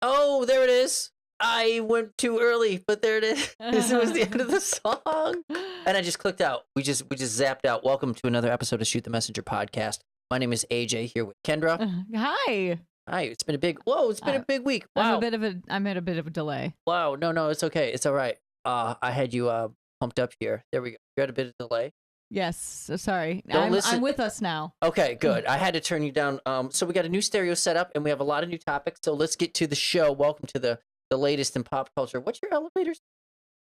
Oh, there it is. I went too early, but there it is. It was the end of the song. And I just clicked out. We just zapped out. Welcome to another episode of Shoot the Messenger podcast. My name is AJ here with Kendra. Hi. Hi. It's been a big week. Wow. I'm at a bit of a delay. Wow. No, it's okay. It's all right. I had you pumped up here. There we go. You had a bit of delay. Yes. So sorry. Listen. I'm with us now. Okay, good. I had to turn you down. So we got a new stereo set up, and we have a lot of new topics. So let's get to the show. Welcome to the latest in pop culture. What's your elevators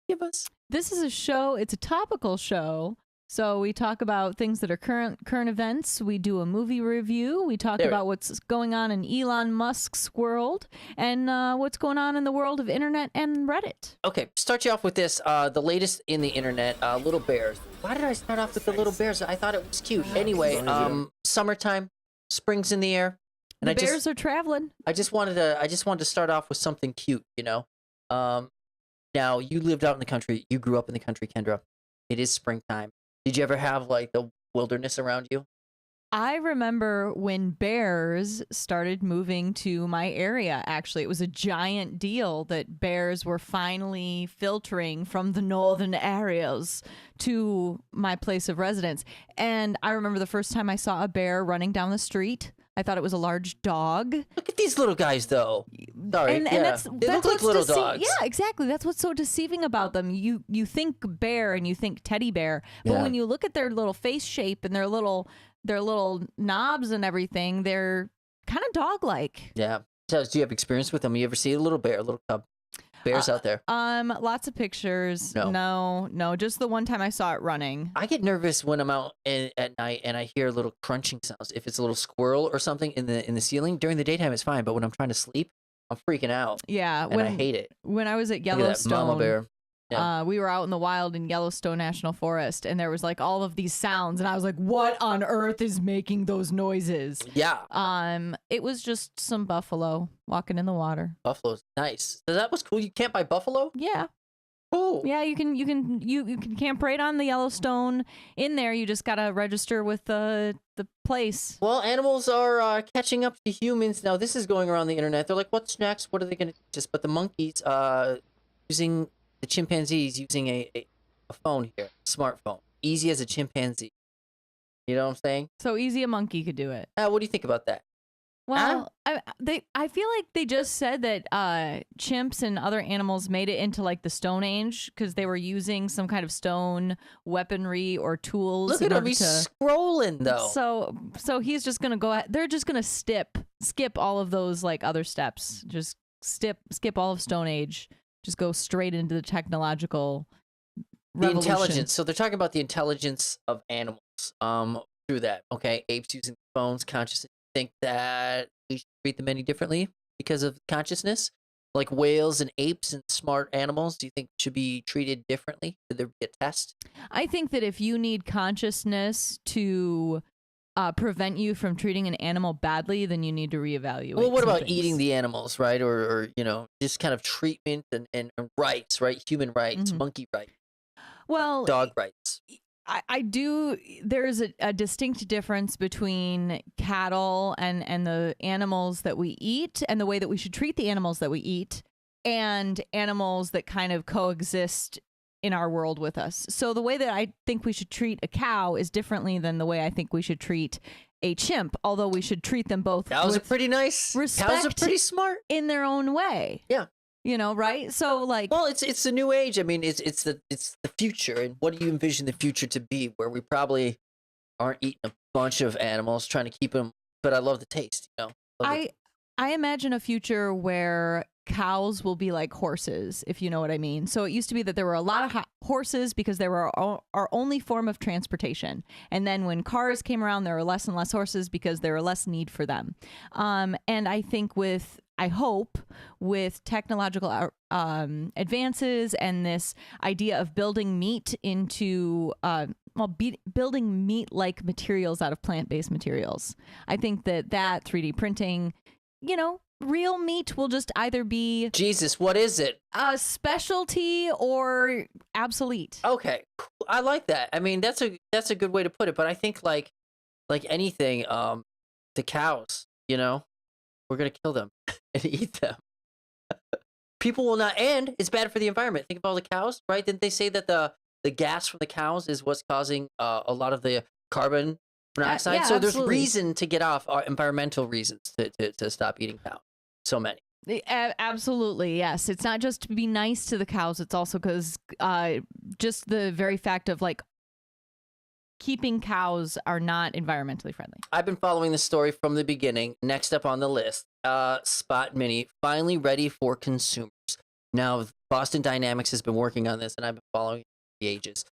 give us? This is a show. It's a topical show. So we talk about things that are current events. We do a movie review. We talk about what's going on in Elon Musk's world and what's going on in the world of internet and Reddit. Okay, start you off with this. The latest in the internet, Little Bears. Why did I start off with the Little Bears? I thought it was cute. Anyway, summertime, spring's in the air. And the bears are traveling. I just wanted to start off with something cute, you know. Now you lived out in the country. You grew up in the country, Kendra. It is springtime. Did you ever have like the wilderness around you? I remember when bears started moving to my area, actually. It was a giant deal that bears were finally filtering from the northern areas to my place of residence. And I remember the first time I saw a bear running down the street. I thought it was a large dog. Look at these little guys, though. Sorry, and they look like little dogs. Yeah, exactly. That's what's so deceiving about them. You think bear and you think teddy bear, but when you look at their little face shape and their little knobs and everything, they're kind of dog-like. Yeah. So, do you have experience with them? You ever see a little bear, a little cub? Bears out there? Lots of pictures. No. Just the one time I saw it running. I get nervous when I'm out at night and I hear little crunching sounds. If it's a little squirrel or something in the ceiling, during the daytime it's fine, but when I'm trying to sleep, I'm freaking out. Yeah, and I hate it. When I was at Look at that mama Yellowstone, bear. Yeah. we were out in the wild in Yellowstone National Forest, and there was like all of these sounds, and I was like, "What on earth is making those noises?" Yeah. It was just some buffalo walking in the water. Buffalo's nice. So that was cool. You can't buy buffalo? Yeah. Cool. Yeah, you can camp right on the Yellowstone. In there, you just gotta register with the place. Well, animals are catching up to humans now. This is going around the internet. They're like, "What's next? What are they going to teach us?" But the monkeys, using the chimpanzees using a phone here, smartphone, easy as a chimpanzee. You know what I'm saying? So easy a monkey could do it. What do you think about that? Well, I feel like they just said that chimps and other animals made it into like the Stone Age because they were using some kind of stone weaponry or tools. Look at him, he's scrolling though. So he's just gonna go. They're just gonna skip all of those like other steps. Just skip all of Stone Age. Just go straight into the technological revolution. The intelligence. So they're talking about the intelligence of animals. Through that, okay, apes using phones, consciousness. Think that we should treat them any differently because of consciousness, like whales and apes and smart animals? Do you think should be treated differently? Should there be a test? I think that if you need consciousness to prevent you from treating an animal badly, then you need to reevaluate. Well, what about things. eating the animals, right? Or just kind of treatment and rights, right? Human rights, monkey rights, well, dog rights. I do. There's a distinct difference between cattle and the animals that we eat and the way that we should treat the animals that we eat and animals that kind of coexist in our world with us. So the way that I think we should treat a cow is differently than the way I think we should treat a chimp, although we should treat them both Cows are pretty nice. Respect Cows are pretty smart in their own way. Yeah. You know, right? So like, well, it's the new age. I mean, it's the future. And what do you envision the future to be? Where we probably aren't eating a bunch of animals, trying to keep them. But I love the taste. You know, I imagine a future where cows will be like horses, if you know what I mean. So it used to be that there were a lot of horses because they were our only form of transportation. And then when cars came around, there were less and less horses because there were less need for them. And I think I hope with technological advances and this idea of building meat into, building meat-like materials out of plant-based materials, I think that 3D printing, real meat will just either be Jesus, what is it? a specialty or obsolete. Okay, I like that. I mean, that's a good way to put it. But I think like anything, the cows, we're gonna kill them and eat them. People will not, and it's bad for the environment. Think about all the cows, right? Didn't they say that the gas from the cows is what's causing a lot of the carbon monoxide? Yeah, so there's absolutely. reason to get off, environmental reasons to stop eating cows. So many. Absolutely, yes. It's not just to be nice to the cows. It's also because just the very fact of keeping cows are not environmentally friendly. I've been following the story from the beginning. Next up on the list, Spot Mini, finally ready for consumers. Now, Boston Dynamics has been working on this, and I've been following it for ages.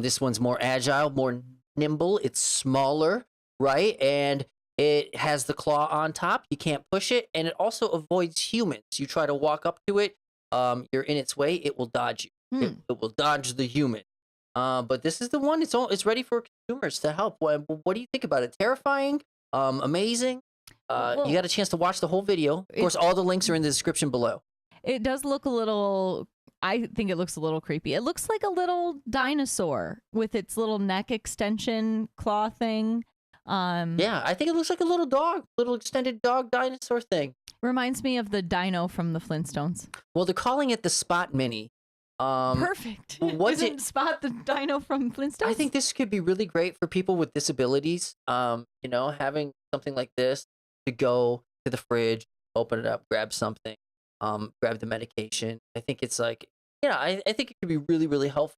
This one's more agile, more nimble. It's smaller, right? And it has the claw on top. You can't push it, and it also avoids humans. You try to walk up to it, you're in its way, it will dodge you. It will dodge the human. But this is the one. It's ready for consumers to help. What do you think about it? Terrifying, amazing. You got a chance to watch the whole video. Of course, all the links are in the description below. It does look a little. I think it looks a little creepy. It looks like a little dinosaur with its little neck extension claw thing. Yeah, I think it looks like a little dog, little extended dog dinosaur thing. Reminds me of the dino from the Flintstones. Well, they're calling it the Spot Mini. Perfect. Isn't Spot the dino from Flintstones? I think this could be really great for people with disabilities. Having something like this to go to the fridge, open it up, grab something, grab the medication. I think it's I think it could be really, really helpful.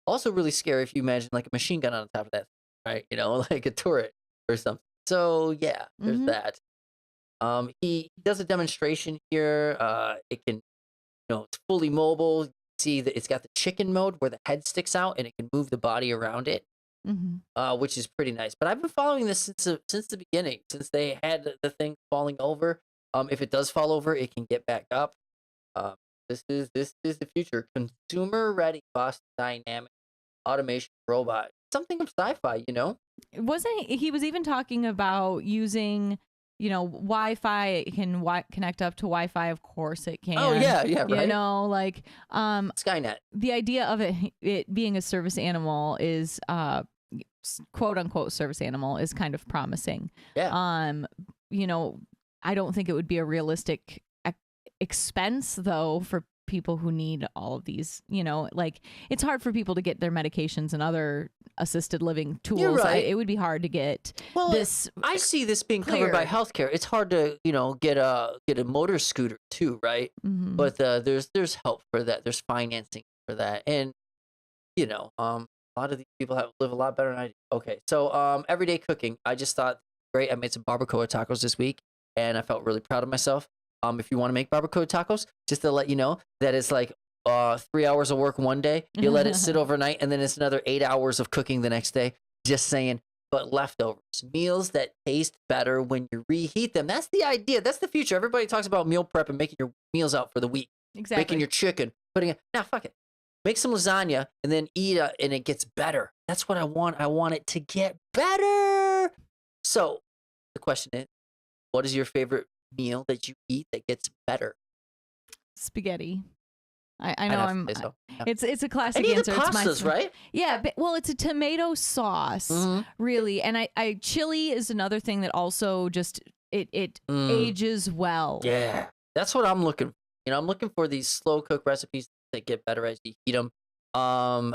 Also really scary if you imagine like a machine gun on top of that, right? Like a turret or something. So yeah, there's that. He does a demonstration here. It can, it's fully mobile. See that it's got the chicken mode where the head sticks out and it can move the body around it, which is pretty nice. But I've been following this since the beginning, since they had the thing falling over. If it does fall over, it can get back up. This is the future. Consumer ready Boston Dynamics automation robot. Something of sci-fi, Wasn't he was even talking about using, Wi-Fi. It can connect up to Wi-Fi. Of course it can. Oh yeah, right. Skynet. The idea of it being a service animal is quote unquote service animal is kind of promising. Yeah. I don't think it would be a realistic expense though for people who need all of these, it's hard for people to get their medications and other assisted living tools. You're right. It would be hard to get this. I see this being covered by healthcare. It's hard to, get a motor scooter too, right? But there's help for that. There's financing for that. And, a lot of these people live a lot better than I do. Okay. So, everyday cooking. I just thought, great. I made some barbacoa tacos this week and I felt really proud of myself. If you want to make barbacoa tacos, just to let you know that it's like 3 hours of work one day, you let it sit overnight, and then it's another 8 hours of cooking the next day. Just saying, but leftovers, meals that taste better when you reheat them. That's the idea. That's the future. Everybody talks about meal prep and making your meals out for the week. Exactly. Making your chicken, putting it. Nah, fuck it. Make some lasagna and then eat it, and it gets better. That's what I want. I want it to get better. So the question is, what is your favorite meal that you eat that gets better? Spaghetti. I know so. Yeah. It's a classic Any answer. of the pastas, right? Yeah, but, it's a tomato sauce, really, and I chili is another thing that also just it ages well. Yeah, that's what I'm looking for. I'm looking for these slow cook recipes that get better as you eat them. And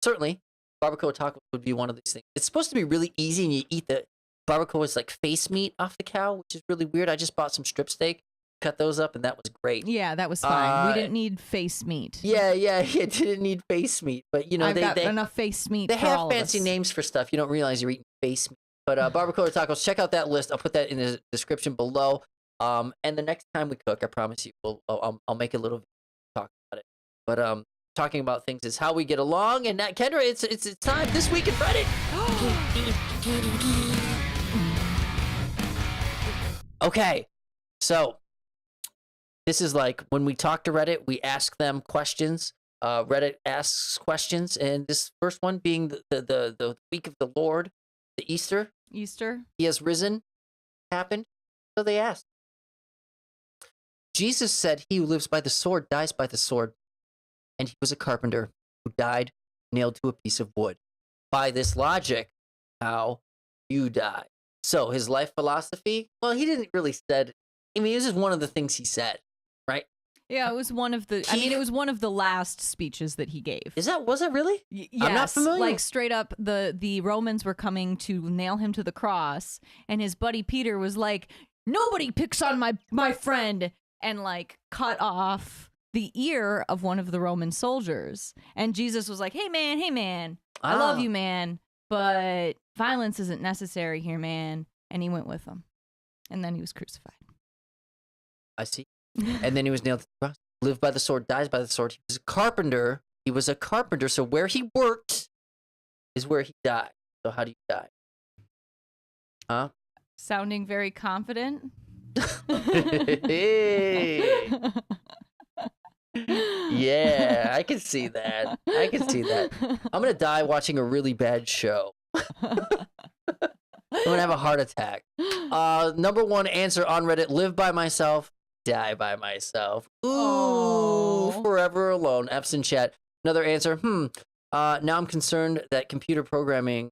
certainly barbacoa tacos would be one of these things. It's supposed to be really easy, and you eat the barbacoa is like face meat off the cow, which is really weird. I just bought some strip steak, cut those up, and that was great. Yeah, that was fine. We didn't need face meat. Yeah, it didn't need face meat, but I've got enough face meat. They for have all fancy of us. names for stuff. You don't realize you're eating face meat. But barbacoa tacos, check out that list. I'll put that in the description below. And the next time we cook, I promise you, I'll make a little talk about it. But talking about things is how we get along. And that, Kendra, it's time this week in Reddit. Okay, so this is like when we talk to Reddit, we ask them questions. Reddit asks questions, and this first one being the week of the Lord, the Easter. He has risen, happened. So they asked. Jesus said, "He who lives by the sword dies by the sword," and he was a carpenter who died nailed to a piece of wood. By this logic, how you die. So his life philosophy, well, he didn't really said. I mean, this is one of the things he said, right? Yeah, it was one of the. it was one of the last speeches that he gave. Was that really? Yes, I'm not familiar. Like straight up, the Romans were coming to nail him to the cross, and his buddy Peter was like, "Nobody picks on my friend," and like cut off the ear of one of the Roman soldiers. And Jesus was like, hey man, I love you, man, but violence isn't necessary here, man. And he went with them. And then he was crucified. I see. And then he was nailed to the cross. Lived by the sword, dies by the sword. He was a carpenter. So where he worked is where he died. So how do you die? Huh? Sounding very confident. Hey. Yeah, I can see that. I'm gonna die watching a really bad show. I'm gonna have a heart attack. Number one answer on Reddit: live by myself, die by myself. Ooh, forever alone. F's in chat. Another answer. Now I'm concerned that computer program's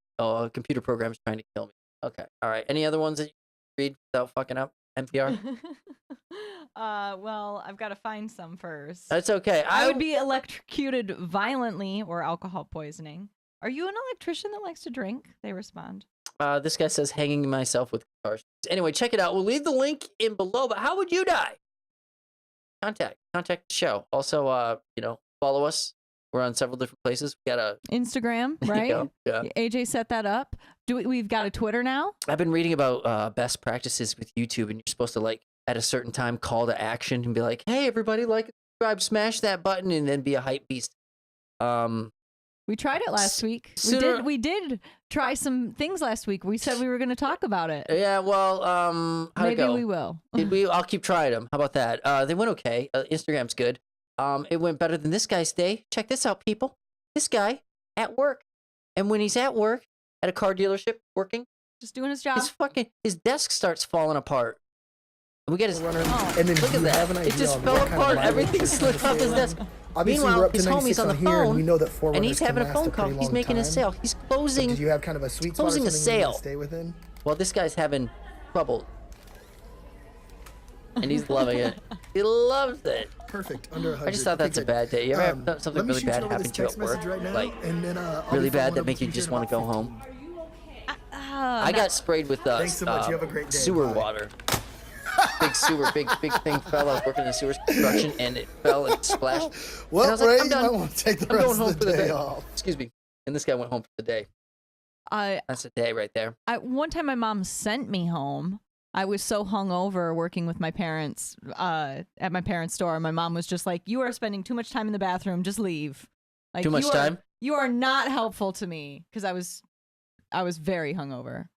trying to kill me. Okay, all right. Any other ones that you read without fucking up? NPR? Well, I've got to find some first. That's okay. I would be electrocuted violently or alcohol poisoning. Are you an electrician that likes to drink? They respond. This guy says hanging myself with guitar. Anyway, check it out. We'll leave the link in below. But how would you die? Contact the show. Also, follow us. We're on several different places. We got a Instagram, right? Yeah. AJ set that up. We've got a Twitter now? I've been reading about best practices with YouTube, and you're supposed to, like, at a certain time, call to action and be like, hey, everybody, like, subscribe, smash that button, and then be a hype beast. We tried it last week. We did try some things last week. We said we were going to talk about it. Yeah, well, how'd it go? Maybe we will. I'll keep trying them. How about that? They went okay. Instagram's good. It went better than this guy's day. Check this out, people. This guy at work. And when he's at work, at a car dealership, working. Just doing his job. His desk starts falling apart. And we got his runner. And then Look at that. It just fell apart. Everything slipped off his desk. Meanwhile, his homie's on the phone, we know that and he's having a phone call. He's making a sale. He's closing. Did you have kind of a sweet spot or closing a something you sale. need to stay within? Well, this guy's having trouble. And he's loving it. He loves it. Perfect. Under 100. I just thought that's a bad day. You ever have something really bad happen to you at work? Like, really bad that make you just want to go home? I got sprayed with Thanks so much. You have a great day. sewer Bye. water. Big thing fell. I was working in the sewer construction, and it fell and splashed. Well, and I was like, Ray, I'm done. I want to take the I'm rest going home of for the the day day off. Excuse me. And this guy went home for the day. That's a day right there. One time my mom sent me home. I was so hungover working with my parents at my parents' store. My mom was just like, you are spending too much time in the bathroom. Just leave. Like, Too much time? You are not helpful to me because I was very hungover.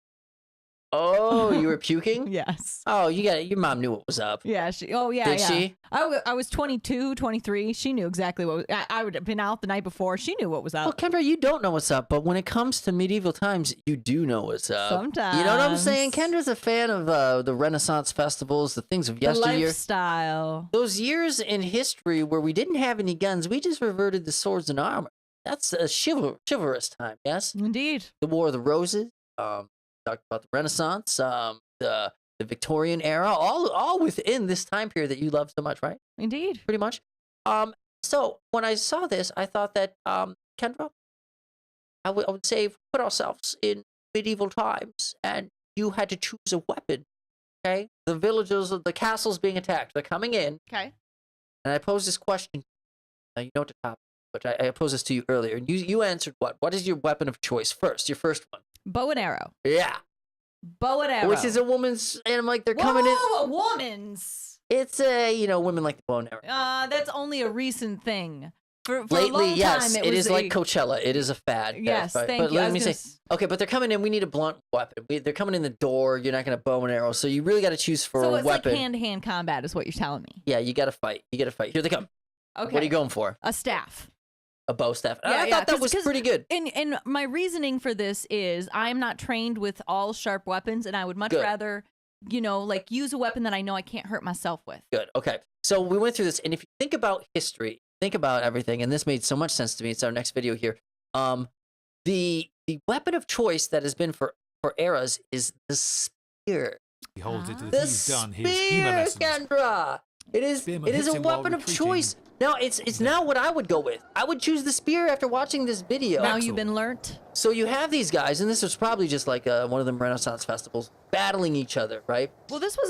Oh, you were puking? Yes. Oh, your mom knew what was up. Yeah. Did she? I was 22, 23. She knew exactly what I would have been out the night before. She knew what was up. Well, Kendra, you don't know what's up, but when it comes to medieval times, you do know what's up. Sometimes. You know what I'm saying? Kendra's a fan of the Renaissance festivals, the things of yesteryear. The lifestyle. Those years in history where we didn't have any guns, we just reverted to swords and armor. That's a chivalrous time, yes? Indeed. The War of the Roses, talked about the Renaissance, the Victorian era, all within this time period that you love so much, right? Indeed. Pretty much. So when I saw this, I thought that, Kendra, I would say put ourselves in medieval times, and you had to choose a weapon. Okay, the villages, the castle's being attacked. They're coming in. Okay. And I posed this question. Now you know what the topic, but I posed this to you earlier, and you answered what? What is your weapon of choice first? Your first one. Bow and arrow. Yeah. Bow and arrow. which is a woman's, and I'm like, they're coming in. Whoa, a woman's. It's women like the bow and arrow. That's only a recent thing. For Lately, a long yes, time, it is like a- Coachella. It is a fad. Yes, But thank you. let me say, okay, but they're coming in. We need a blunt weapon. They're coming in the door. You're not going to bow and arrow, so you really got to choose for So a it's weapon. like hand-to-hand combat, is what you're telling me. Yeah, you got to fight. You got to fight. Here they come. Okay. What are you going for? A staff. A bow staff. Yeah, I yeah, thought that 'cause- was 'cause- pretty good. And my reasoning for this is I'm not trained with all sharp weapons, and I would much Good. rather, like use a weapon that I know I can't hurt myself with. Good. Okay. So we went through this, and if you think about history, think about everything, and this made so much sense to me. It's our next video here. The weapon of choice that has been for eras is the spear. He holds it to The the he's done his spear, humor Kendra. It is Spearman it is hits a him while weapon of retreating. choice. Now it's now what I would go with. I would choose the spear after watching this video. Now you've been learnt. So you have these guys, and this was probably just like one of them Renaissance festivals, battling each other, right? Well, this was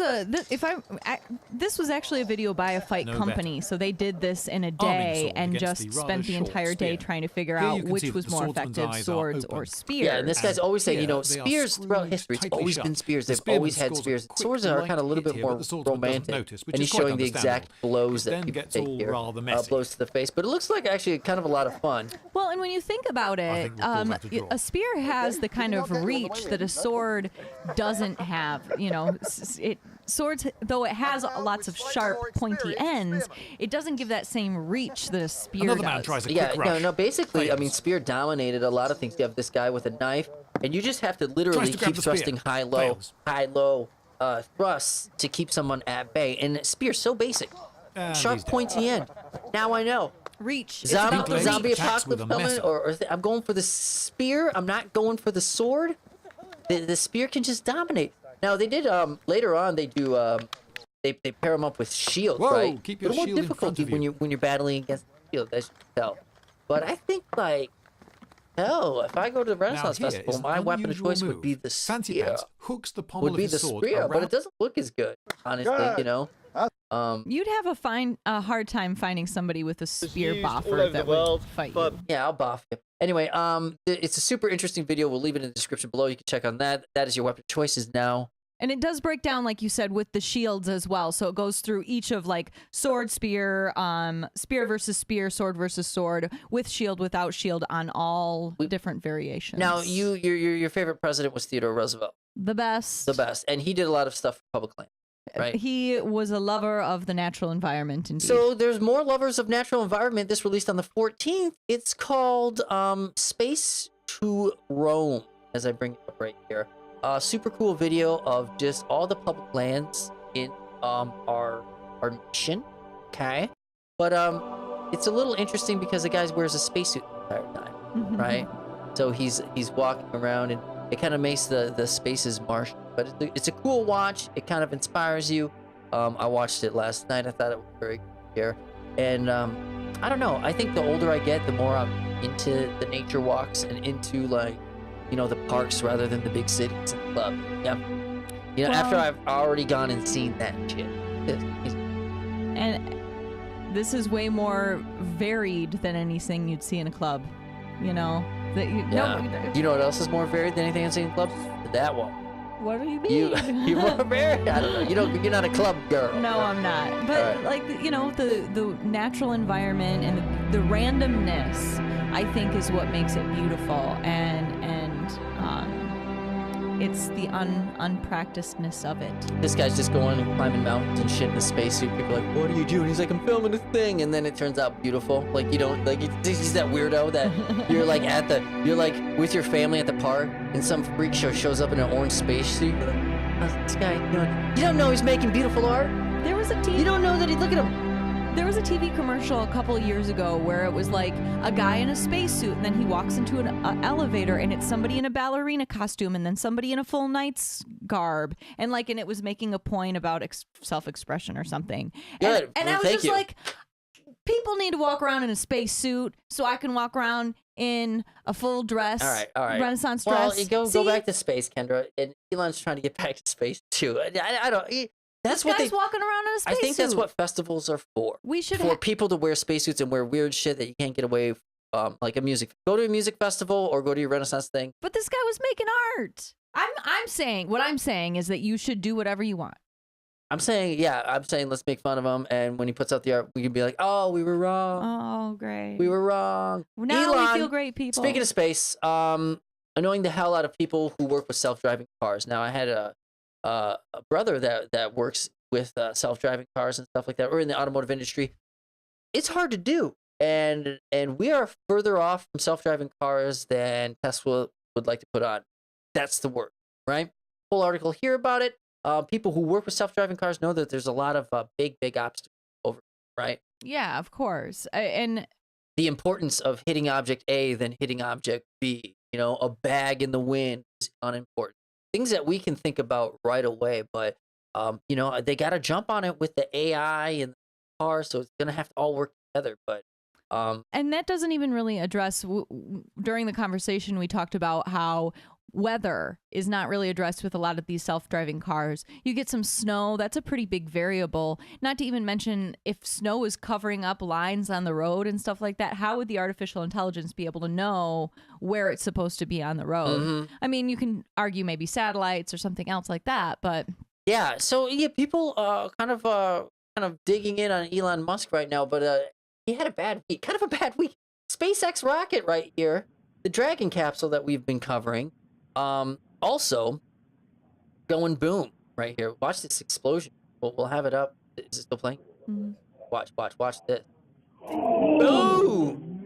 this was actually a video by a fight No company, better. so they did this in a Arming day sword and against just the rather spent the short entire day spear. trying to figure Here out you can which see was that the more swordsman's effective, eyes are swords or open. spears. Yeah, and this guy's always saying, here they are spears throughout screwed history, it's tightly always shut. been spears. The They've always spearman had scores spears. a quick Swords are light kind of a little hit bit here, more but the swordsman doesn't romantic, notice, which and is he's quite showing the exact understandable. blows It that then people gets take all here, rather messy. blows to the face. But it looks like actually kind of a lot of fun. Well, and when you think about it, think we'll call that a draw. a spear has the kind of reach that a sword doesn't have. Swords, though it has lots of sharp, pointy ends, it doesn't give that same reach that a spear Another does. man tries a Yeah, quick rush. no, basically, I mean, Fails. spear dominated a lot of things. You have this guy with a knife, and you just have to literally Tries to grab keep the spear. thrusting Fails. high-low thrusts to keep someone at bay. And spear's so basic. And Sharp, he's dead. pointy end. Now I know. Reach. It's about the Zombie reach. attacks with apocalypse a coming, messer. I'm going for the spear. I'm not going for the sword. The spear can just dominate. Now they did later on. They do they pair them up with shields, Whoa, right? keep A your little more shield in front difficulty of when you. you're battling against the shield, as you can tell. But I think hell, if I go to the Renaissance here Festival, is an my weapon of unusual choice would move. be the Fancy spear. Pants hooks the pommel Would of be his the sword spear, but around- it doesn't look as good, honestly. You'd have a hard time finding somebody with a spear used all boffer over that the world, would fight but you. Yeah, I'll buff you. Anyway, it's a super interesting video. We'll leave it in the description below. You can check on that. That is your weapon choices now. And it does break down, like you said, with the shields as well. So it goes through each of like sword, spear, spear versus spear, sword versus sword, with shield, without shield, on all different variations. Now, your favorite president was Theodore Roosevelt, the best. the best, and he did a lot of stuff for public land, right? He was a lover of the natural environment. Indeed. So there's more lovers of natural environment. This released on the 14th. It's called Space to Rome, as I bring it up right here. Super cool video of just all the public lands in our nation. Okay, but it's a little interesting because the guy wears a spacesuit the entire time, right? So he's walking around, and it kind of makes the spaces martial. But it's a cool watch. It kind of inspires you. I watched it last night. I thought it was very good here, and I don't know. I think the older I get, the more I'm into the nature walks and into the parks rather than the big cities and clubs. Yeah. After I've already gone and seen that shit. And this is way more varied than anything you'd see in a club. Yeah. You know what else is more varied than anything I've seen in clubs? That one. What do you mean? You're more varied? I don't know. You're not a club girl. No, I'm not. But All right. the natural environment and the randomness, I think, is what makes it beautiful, and it's the unpracticedness of it. This guy's just going and climbing mountains and shit in a spacesuit. People are like, what are you doing? He's like, I'm filming a thing. And then it turns out beautiful. Like, you don't, like, he's that weirdo that you're like you're like with your family at the park and some freak show shows up in an orange spacesuit. You're like, how's this guy doing? You don't know he's making beautiful art. There was a TV. You don't know that look at him. There was a TV commercial a couple of years ago where it was like a guy in a spacesuit, and then he walks into an elevator, and it's somebody in a ballerina costume, and then somebody in a full knight's garb, and it was making a point about self-expression or something. Good. And Well, I was thank just you. like, people need to walk around in a spacesuit so I can walk around in a full dress. All right. Renaissance Well, dress. go See? back to space, Kendra. And Elon's trying to get back to space too. I don't. That's This what guy's they. walking around in a I spacesuit. think that's what festivals are for. we should. For people to wear spacesuits and wear weird shit that you can't get away like a music. Go to a music festival or go to your Renaissance thing. But this guy was making art. I'm saying what I'm saying is that you should do whatever you want. I'm saying let's make fun of him, and when he puts out the art, we can be like, oh, we were wrong. Oh, great. We were wrong. Now Elon, we feel great, people. Speaking of space, annoying the hell out of people who work with self-driving cars. Now, I had a brother that works with self-driving cars and stuff like that. We're in the automotive industry. It's hard to do, and we are further off from self-driving cars than Tesla would like to put on. That's the word, right? Full article here about it. People who work with self-driving cars know that there's a lot of big obstacles over, right? Yeah, of course. And the importance of hitting object A than hitting object B. You know, a bag in the wind is unimportant. Things that we can think about right away, but you know, they got to jump on it with the AI and the car, so it's gonna have to all work together. But and that doesn't even really address. During the conversation, we talked about how weather is not really addressed with a lot of these self-driving cars. You get some snow, that's a pretty big variable. Not to even mention if snow is covering up lines on the road and stuff like that, how would the artificial intelligence be able to know where it's supposed to be on the road? I mean, you can argue maybe satellites or something else like that, but yeah, so yeah, people kind of digging in on Elon Musk right now, but he had a bad week, kind of a bad week. SpaceX rocket right here, the Dragon capsule that we've been covering. Also going boom right here. Watch this explosion. We'll have it up. Is it still playing? Watch this. Boom!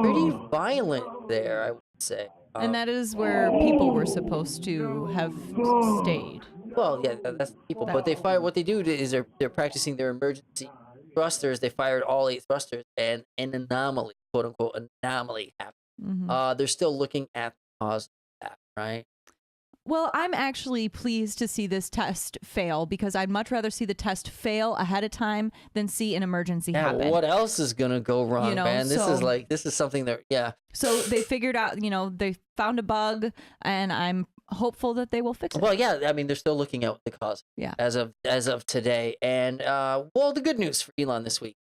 Pretty violent there, I would say. and that is where people were supposed to have stayed. Well, yeah, that's people. But they fire. What they do is they're practicing their emergency thrusters. They fired all 8 thrusters, and an anomaly, quote unquote, anomaly happened. They're still looking at the cause of that, right? Well, I'm actually pleased to see this test fail because I'd much rather see the test fail ahead of time than see an emergency happen. What else is gonna go wrong, You know, man? This is something that, yeah. So they figured out, they found a bug, and I'm hopeful that they will fix it. Well, yeah, I mean, they're still looking at the cause. Yeah. As of today, and well, the good news for Elon this week: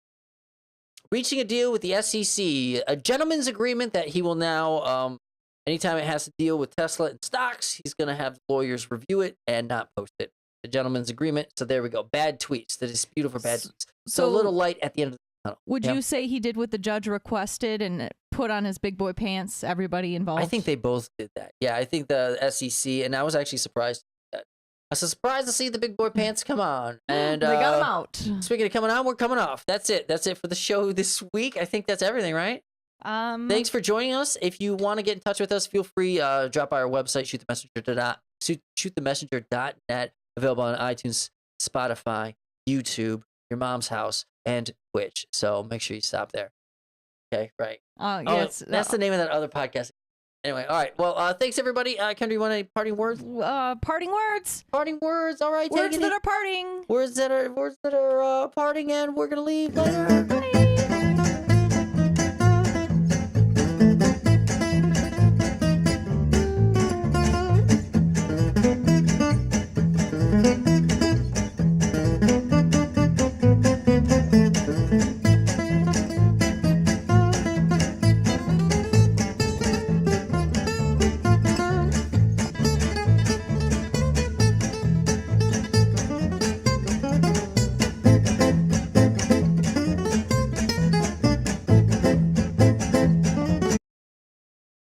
reaching a deal with the SEC, a gentleman's agreement that he will now, anytime it has to deal with Tesla and stocks, he's gonna have lawyers review it and not post it. The gentleman's agreement. So there we go. Bad tweets. The dispute over bad tweets. So a little light at the end of the tunnel. Would you say he did what the judge requested and put on his big boy pants, everybody involved? I think they both did that. Yeah, I think the SEC, and I was actually surprised at that. I was surprised to see the big boy pants come on. And they got them out. Speaking of coming on, we're coming off. That's it. That's it for the show this week. I think that's everything, right? Thanks for joining us. If you want to get in touch with us, feel free, drop by our website, shootthemessenger.net, available on iTunes, Spotify, YouTube, your mom's house, and Twitch. So make sure you stop there. Okay, right. Yes. That's the name of that other podcast. Anyway, all right. Well, thanks everybody. Kendra, you want any parting words? Parting words. Parting words. All right. Words that are parting. Words that are parting, and we're gonna leave later.